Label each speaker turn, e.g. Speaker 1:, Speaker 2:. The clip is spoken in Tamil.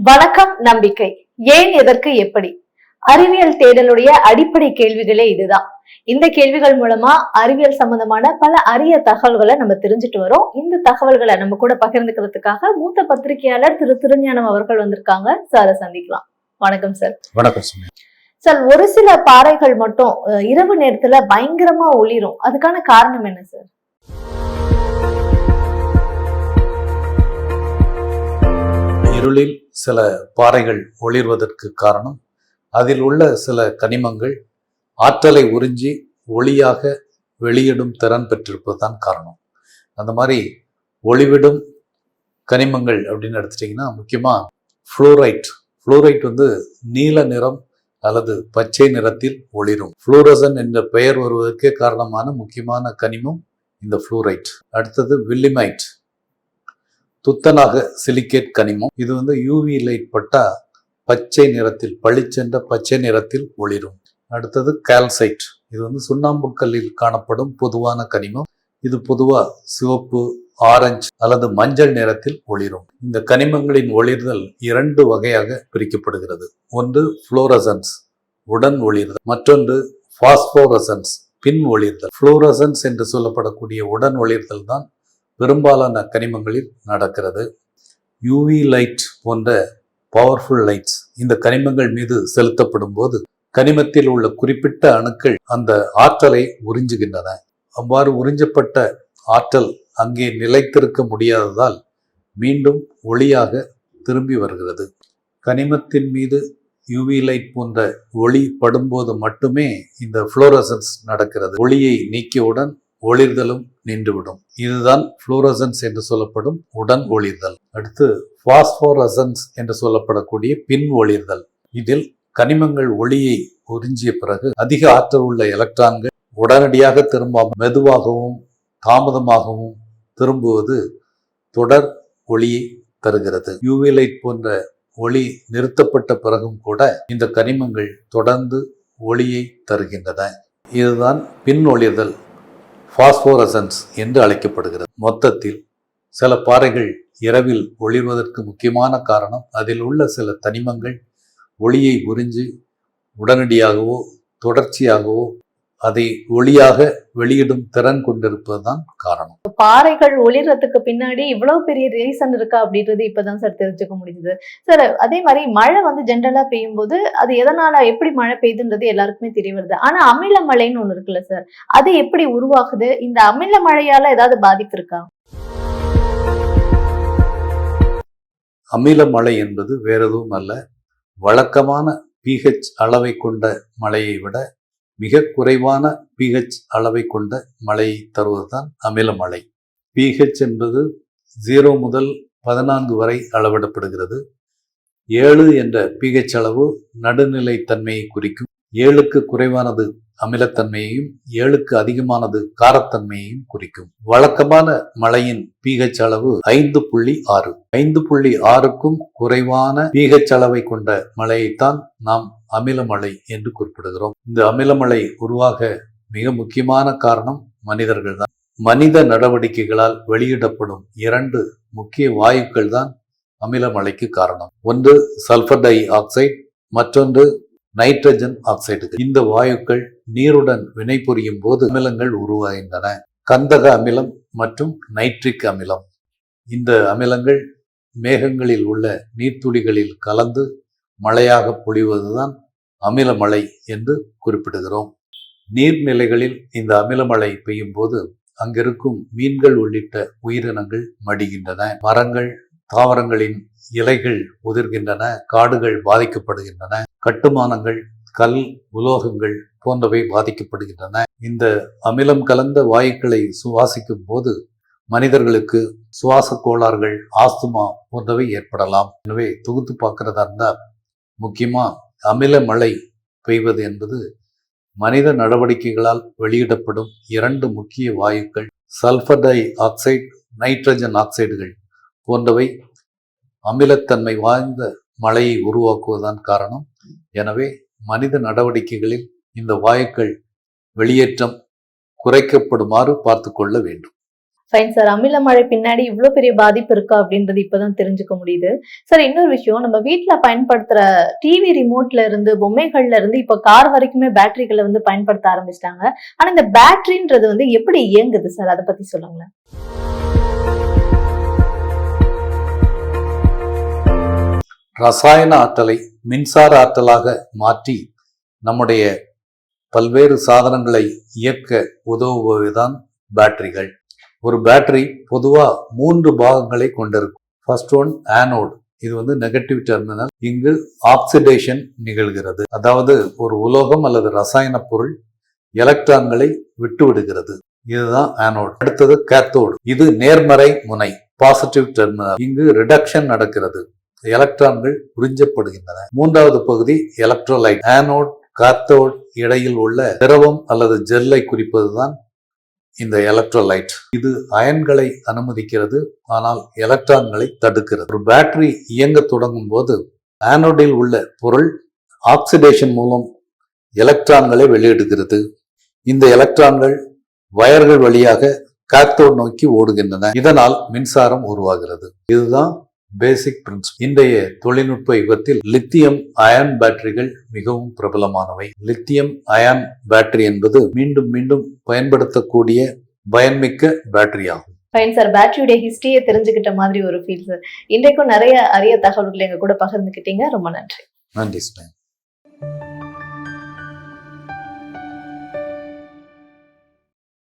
Speaker 1: வணக்கம் நம்பிக்கை. ஏன், எதற்கு, எப்படி? அறிவியல் தேடலுடைய அடிப்படை கேள்விகளே இதுதான். இந்த கேள்விகள் மூலமா அறிவியல் சம்பந்தமான பல அரிய தகவல்களை நம்ம தெரிஞ்சுட்டு வரோம். இந்த தகவல்களை நம்ம கூட பகிர்ந்துக்கிறதுக்காக மூத்த பத்திரிகையாளர் திரு திருஞானம் அவர்கள் வந்திருக்காங்க. சாரை சந்திக்கலாம். வணக்கம் சார்.
Speaker 2: வணக்கம்
Speaker 1: சார். ஒரு சில பாறைகள் மட்டும் இரவு நேரத்துல பயங்கரமா ஒளிரும். அதுக்கான காரணம் என்ன சார்?
Speaker 2: இருளில் சில பாறைகள் ஒளிர்வதற்கு காரணம் அதில் உள்ள சில கனிமங்கள் ஆற்றலை உறிஞ்சி ஒளியாக வெளியிடும் திறன் பெற்றிருப்பதுதான் காரணம். அந்த மாதிரி ஒளிவிடும் கனிமங்கள் அப்படின்னு எடுத்துட்டிங்கன்னா முக்கியமாக ஃப்ளூரைட் வந்து நீல நிறம் அல்லது பச்சை நிறத்தில் ஒளிரும். ஃப்ளூரசன் என்ற பெயர் வருவதற்கே காரணமான முக்கியமான கனிமம் இந்த ஃப்ளூரைட். அடுத்தது வில்லிமைட், துத்தநாக சிலிக்கேட் கனிமம். இது வந்து யூவி லைட் பட்டா பச்சை நிறத்தில் பளிச்சென்ற பச்சை நிறத்தில் ஒளிரும். அடுத்தது கால்சைட். இது வந்து சுண்ணாம்பு கல்லில் காணப்படும் பொதுவான கனிமம். இது பொதுவா சிவப்பு, ஆரஞ்சு அல்லது மஞ்சள் நிறத்தில் ஒளிரும். இந்த கனிமங்களின் ஒளிர்தல் இரண்டு வகையாக பிரிக்கப்படுகிறது. ஒன்று புளோரசன்ஸ், உடன் ஒளிர்தல். மற்றொன்று பாஸ்போரசன்ஸ், பின் ஒளிர்தல். புளோரசன்ஸ் என்று சொல்லப்படக்கூடிய உடன் ஒளிர்தல் தான் பெரும்பாலான கனிமங்களில் நடக்கிறது. யூவி லைட் போன்ற பவர்ஃபுல் லைட்ஸ் இந்த கனிமங்கள் மீது செலுத்தப்படும் போது கனிமத்தில் உள்ள குறிப்பிட்ட அணுக்கள் அந்த ஆற்றலை உறிஞ்சுகின்றன. அவ்வாறு உறிஞ்சப்பட்ட ஆற்றல் அங்கே நிலைத்திருக்க முடியாததால் மீண்டும் ஒளியாக திரும்பி வருகிறது. கனிமத்தின் மீது யூவி லைட் போன்ற ஒளி படும்போது மட்டுமே இந்த புளோரசன்ஸ் நடக்கிறது. ஒளியை நீக்கியவுடன் ஒளிர்தலும் நின்றுவிடும். இதுதான் புளோரசன்ஸ் என்று சொல்லப்படும் உடன் ஒளிர்தல். அடுத்து பாஸ்போரசன்ஸ் என்று சொல்லப்படக்கூடிய பின் ஒளிர்தல். இதில் கனிமங்கள் ஒளியை உறிஞ்சிய பிறகு அதிக ஆற்றல் உள்ள எலக்ட்ரான்கள் உடனடியாக திரும்பாமல் மெதுவாகவும் தாமதமாகவும் திரும்புவது தொடர் ஒளியை தருகிறது. யூவி லைட் போன்ற ஒளி நிறுத்தப்பட்ட பிறகும் கூட இந்த கனிமங்கள் தொடர்ந்து ஒளியை தருகின்றன. இதுதான் பின் ஒளிர்தல், பாஸ்போரசன்ஸ் என்று அழைக்கப்படுகிறது. மொத்தத்தில் சில பாறைகள் இரவில் ஒளிர்வதற்கு முக்கியமான காரணம் அதில் உள்ள சில தனிமங்கள் ஒளியை உறிஞ்சி உடனடியாகவோ தொடர்ச்சியாகவோ அதை ஒளியாக வெளியிடும் திறன் கொண்டிருப்பதுதான் காரணம்.
Speaker 1: பாறைகள் ஒளிர்றதுக்கு பின்னாடி இவ்வளவு பெரிய ரீசன் இருக்கா அப்படின்றது இப்பதான் சார் தெரிஞ்சுக்க முடியுது சார். அதே மாதிரி மழை வந்து ஜென்ரலா பெய்யும் போது அது எதனால எப்படி மழை பெய்யுதுன்றது எல்லாருக்குமே தெரிய வருது. ஆனா அமில மழைன்னு ஒண்ணு இருக்குல்ல சார், அது எப்படி உருவாகுது? இந்த அமில மழையால ஏதாவது பாதிப்பு இருக்கா?
Speaker 2: அமில மழை என்பது வேற எதுவும் அல்ல, வழக்கமான pH அளவை கொண்ட மழையை விட மிக குறைவான pH அளவை கொண்ட மழையை தருவதுதான் அமில மழை. pH என்பது 0 முதல் 14 வரை அளவிடப்படுகிறது. 7 என்ற pH அளவு நடுநிலை தன்மையை குறிக்கும். 7க்கு குறைவானது அமிலத்தன்மையையும் 7க்கு அதிகமானது காரத்தன்மையையும் குறிக்கும். வழக்கமான மழையின் pH அளவு 5.6. 5.6க்கும் குறைவான pH அளவை கொண்ட மழையைத்தான் நாம் அமிலமழை என்று குறிப்பிடுகிறோம். இந்த அமிலமழை உருவாக மிக முக்கியமான காரணம் மனிதர்கள் தான். மனித நடவடிக்கைகளால் வெளியிடப்படும் இரண்டு முக்கிய வாயுக்கள் தான் அமிலமழைக்கு காரணம். ஒன்று சல்பர் டை ஆக்சைடு, மற்றொன்று நைட்ரஜன் ஆக்சைடு. இந்த வாயுக்கள் நீருடன் வினைபுரியும் போது அமிலங்கள் உருவாகின்றன. கந்தக அமிலம் மற்றும் நைட்ரிக் அமிலம். இந்த அமிலங்கள் மேகங்களில் உள்ள நீர்த்துளிகளில் கலந்து மழையாக பொழிவதுதான் அமிலமழை என்று குறிப்பிடுகிறோம். நீர்நிலைகளில் இந்த அமிலமழை பெய்யும் போது அங்கிருக்கும் மீன்கள் உள்ளிட்ட உயிரினங்கள் மடிகின்றன. மரங்கள், தாவரங்களின் இலைகள் உதிர்கின்றன. காடுகள் பாதிக்கப்படுகின்றன. கட்டுமானங்கள், கல், உலோகங்கள் போன்றவை பாதிக்கப்படுகின்றன. இந்த அமிலம் கலந்த வாயுக்களை சுவாசிக்கும் போது மனிதர்களுக்கு சுவாச கோளாறுகள், ஆஸ்துமா போன்றவை ஏற்படலாம். எனவே தொகுத்து பார்க்கிறதா இருந்தால் முக்கியமா அமில மழை பெய்வது என்பது மனித நடவடிக்கைகளால் வெளியிடப்படும் இரண்டு முக்கிய வாயுக்கள் சல்பர் டை ஆக்சைடு, நைட்ரஜன் ஆக்சைடுகள் போன்றவை அமிலத்தன்மை வாய்ந்த மழையை உருவாக்குவதுதான் காரணம். எனவே மனித நடவடிக்கைகளில் இந்த வாயுக்கள் வெளியேற்றம் குறைக்கப்படுமாறு பார்த்து கொள்ள வேண்டும்.
Speaker 1: Fine sir. அமில மழை பின்னாடி இவ்ளோ பெரிய பாதிப்பு இருக்கா அப்படின்றது இப்பதான் தெரிஞ்சுக்க முடியுது. சார் இன்னொரு விஷயம், நம்ம வீட்ல பயன்படுத்துற டிவி ரிமோட்ல இருந்து, பொம்மைகள்ல இருந்து இப்ப கார் வரைக்குமே பேட்டரிகள வந்து பயன்படுத்த ஆரம்பிச்சுட்டாங்க. ஆனா இந்த பேட்டரின்றது வந்து எப்படி இயங்குது சார்? அத பத்தி சொல்லுங்களேன்.
Speaker 2: ரசாயன ஆற்றலை மின்சார ஆற்றலாக மாற்றி நம்முடைய பல்வேறு சாதனங்களை இயக்க உதவுபவைதான் பேட்டரிகள். ஒரு பேட்டரி பொதுவா 3 பாகங்களை கொண்டிருக்கும். First one anode. இது வந்து நெகட்டிவ் டெர்மினல். இங்கு ஆக்சிடேஷன் நிகழ்கிறது. அதாவது ஒரு உலோகம் அல்லது ரசாயன பொருள் எலக்ட்ரான்களை விட்டு விடுகிறது. இதுதான் ஆனோட். அடுத்தது கேத்தோடு. இது நேர்மறை முனை, பாசிட்டிவ் டெர்மினல். இங்கு ரிடக்ஷன் நடக்கிறது, எலக்ட்ரான்கள் உறிஞ்சப்படுகின்றன. மூன்றாவது பகுதி எலக்ட்ரோலைட். ஆனோட் காத்தோட் இடையில் உள்ள திரவம் அல்லது ஜெல்லை குறிப்பதுதான் இந்த எலக்ட்ரோலைட். இது அயன்களை அனுமதிக்கிறது, ஆனால் எலக்ட்ரான்களை தடுக்கிறது. ஒரு பேட்டரி இயங்க தொடங்கும் போது ஆனோடில் உள்ள பொருள் ஆக்சிடேஷன் மூலம் எலக்ட்ரான்களை வெளியிடுகிறது. இந்த எலக்ட்ரான்கள் வயர்கள் வழியாக காத்தோட் நோக்கி ஓடுகின்றன. இதனால் மின்சாரம் உருவாகிறது. இதுதான் பேசிக் பிரின்சிபல். இன்றைய தொழில்நுட்ப யுகத்தில் லித்தியம் அயான் பேட்டரிகள் மிகவும் பிரபலமானவை. லித்தியம் அயான் பேட்டரி என்பது மீண்டும் மீண்டும் பயன்படுத்தக்கூடிய பயன்மிக்க பேட்டரி ஆகும்.
Speaker 1: Fine sir. பேட்டரியுடைய ஹிஸ்டரியை தெரிஞ்சுக்கிட்ட மாதிரி ஒரு ஃபீல் சார். இன்றைக்கும் நிறைய அரிய தகவல்களை எங்க கூட பகிர்ந்துக்கிட்டீங்க. ரொம்ப நன்றி.
Speaker 2: நன்றி.